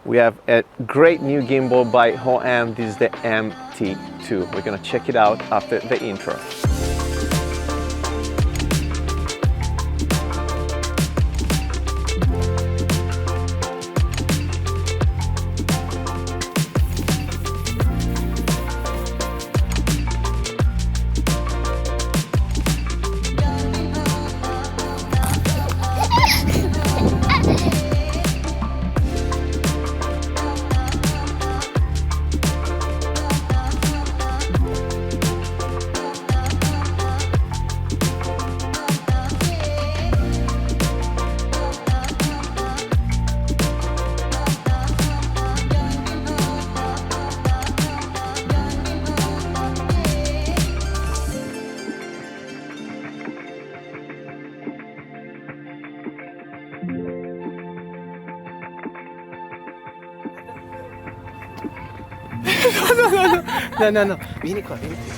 we have a great new gimbal by Hohem. This is the MT2. We're gonna check it out after the intro. No. Vieni qua, vieni qui.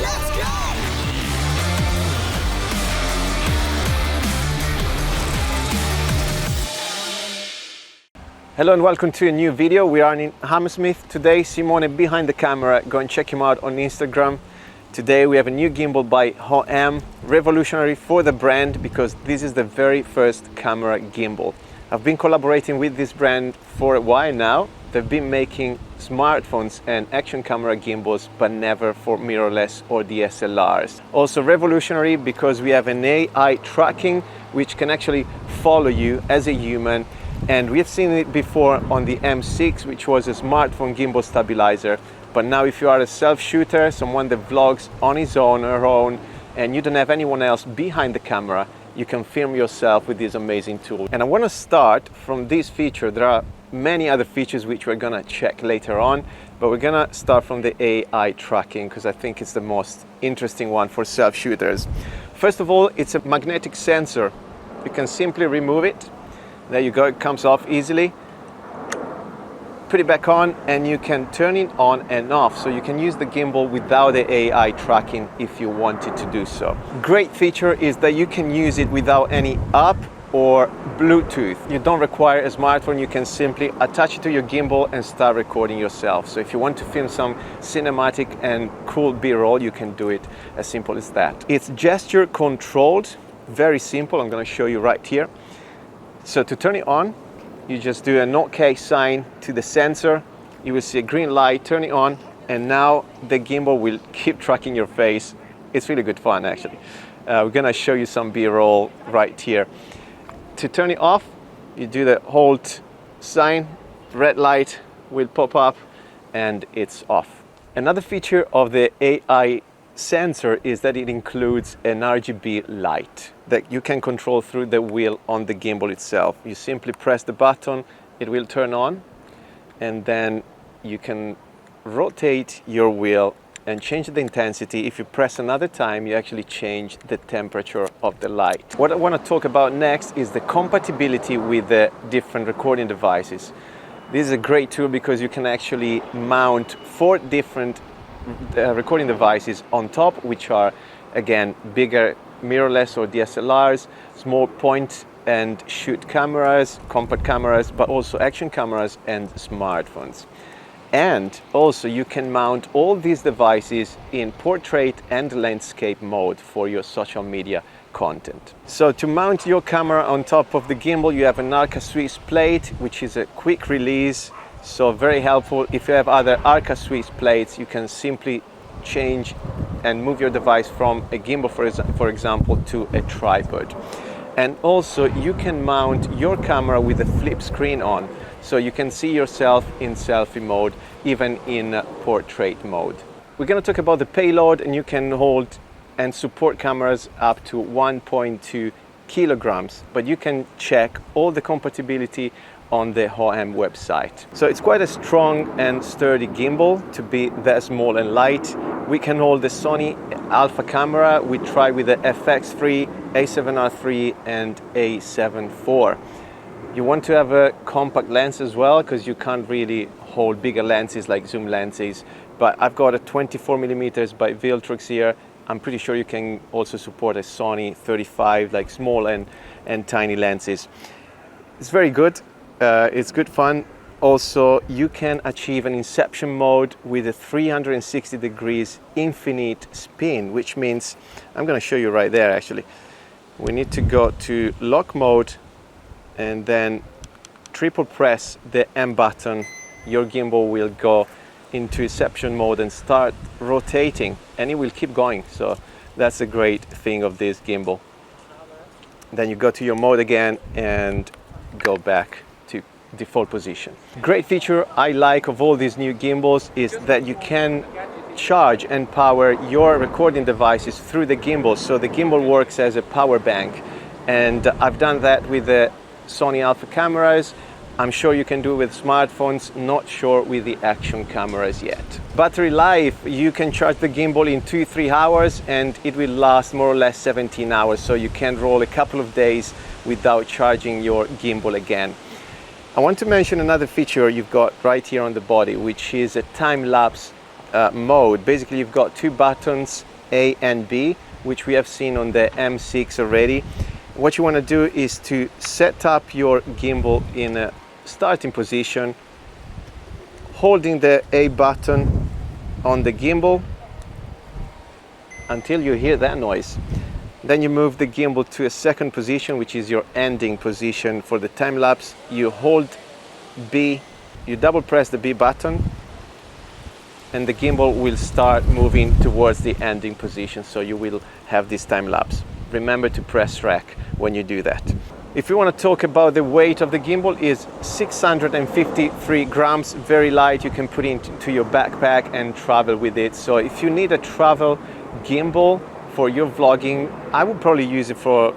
Let's go! Hello and welcome to a new video. We are in Hammersmith today. Simone behind the camera. Go and check him out on Instagram. Today we have a new gimbal by Hohem, revolutionary for the brand because this is the very first camera gimbal. I've been collaborating with this brand for a while now. They've been making smartphones and action camera gimbals, but never for mirrorless or DSLRs. Also revolutionary because we have an AI tracking which can actually follow you as a human. And we've seen it before on the M6, which was a smartphone gimbal stabilizer. But now if you are a self-shooter, someone that vlogs on his own or her own, and you don't have anyone else behind the camera, you can film yourself with this amazing tool. And I want to start from this feature. There are many other features which we're gonna check later on, but we're gonna start from the AI tracking because I think it's the most interesting one for self-shooters. First of all, it's a magnetic sensor. You can simply remove it. There you go, it comes off easily. Put it back on and you can turn it on and off, so you can use the gimbal without the AI tracking if you wanted to do so. Great feature is that you can use it without any app or Bluetooth. You don't require a smartphone, you can simply attach it to your gimbal and start recording yourself. So if you want to film some cinematic and cool B-roll, you can do it as simple as that. It's gesture controlled, very simple. I'm going to show you right here. So to turn it on, you just do an OK sign to the sensor. You will see a green light, turn it on, and now the gimbal will keep tracking your face. It's really good fun, actually. We're gonna show you some B-roll right here. To turn it off, you do the hold sign, red light will pop up, and it's off. Another feature of the AI sensor is that it includes an RGB light that you can control through the wheel on the gimbal itself. You simply press the button, it will turn on, and then you can rotate your wheel and change the intensity. If you press another time, you actually change the temperature of the light. What I want to talk about next is the compatibility with the different recording devices. This is a great tool because you can actually mount 4 different recording devices on top, which are again bigger mirrorless or DSLRs, small point and shoot cameras, compact cameras, but also action cameras and smartphones. And also you can mount all these devices in portrait and landscape mode for your social media content. So to mount your camera on top of the gimbal, you have an Arca Swiss plate, which is a quick release. So very helpful. If you have other Arca Swiss plates, you can simply change and move your device from a gimbal, for example, to a tripod. And also you can mount your camera with a flip screen on, so you can see yourself in selfie mode, even in portrait mode. We're going to talk about the payload, and you can hold and support cameras up to 1.2 kilograms, but you can check all the compatibility on the Hohem website. So it's quite a strong and sturdy gimbal to be that small and light. We can hold the Sony Alpha camera. We try with the FX3, A7R3 and A7 IV. You want to have a compact lens as well, because you can't really hold bigger lenses like zoom lenses. But I've got a 24mm by Viltrox here, I'm pretty sure you can also support a Sony 35, like small and tiny lenses. It's very good. It's good fun. Also, you can achieve an Inception mode with a 360 degrees infinite spin, which means, I'm going to show you right there actually. We need to go to lock mode and then triple press the M button. Your gimbal will go into Inception mode and start rotating, and it will keep going. So that's a great thing of this gimbal. Then you go to your mode again and go back to default position. Great feature I like of all these new gimbals is that you can charge and power your recording devices through the gimbal. So the gimbal works as a power bank, and I've done that with the Sony Alpha cameras. I'm sure you can do it with smartphones, not sure with the action cameras yet. Battery life, you can charge the gimbal in 2-3 hours and it will last more or less 17 hours, so you can roll a couple of days without charging your gimbal again. I want to mention another feature you've got right here on the body, which is a time-lapse mode. Basically, you've got two buttons, A and B, which we have seen on the M6 already. What you want to do is to set up your gimbal in a starting position, holding the A button on the gimbal until you hear that noise. Then you move the gimbal to a second position, which is your ending position for the time lapse. You hold B, you double press the B button, and the gimbal will start moving towards the ending position, so you will have this time lapse. Remember to press rec when you do that. If you want to talk about the weight of the gimbal, is 653 grams, very light. You can put it into your backpack and travel with it. So if you need a travel gimbal for your vlogging, I would probably use it for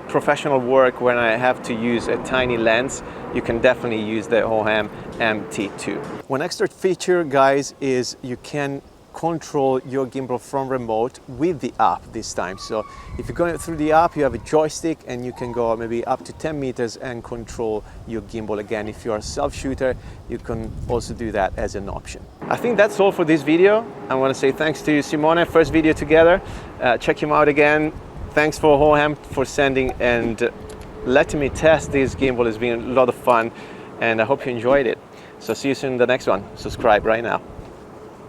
professional work when I have to use a tiny lens. You can definitely use the Hohem MT2. One extra feature, guys, is you can control your gimbal from remote with the app this time. So if you're going through the app, you have a joystick and you can go maybe up to 10 meters and control your gimbal. Again, if you're a self-shooter, you can also do that as an option. I think that's all for this video. I want to say thanks to Simone, first video together. Check him out again. Thanks for Hohem for sending and letting me test this gimbal. It's been a lot of fun and I hope you enjoyed it. So see you soon in the next one. Subscribe right now.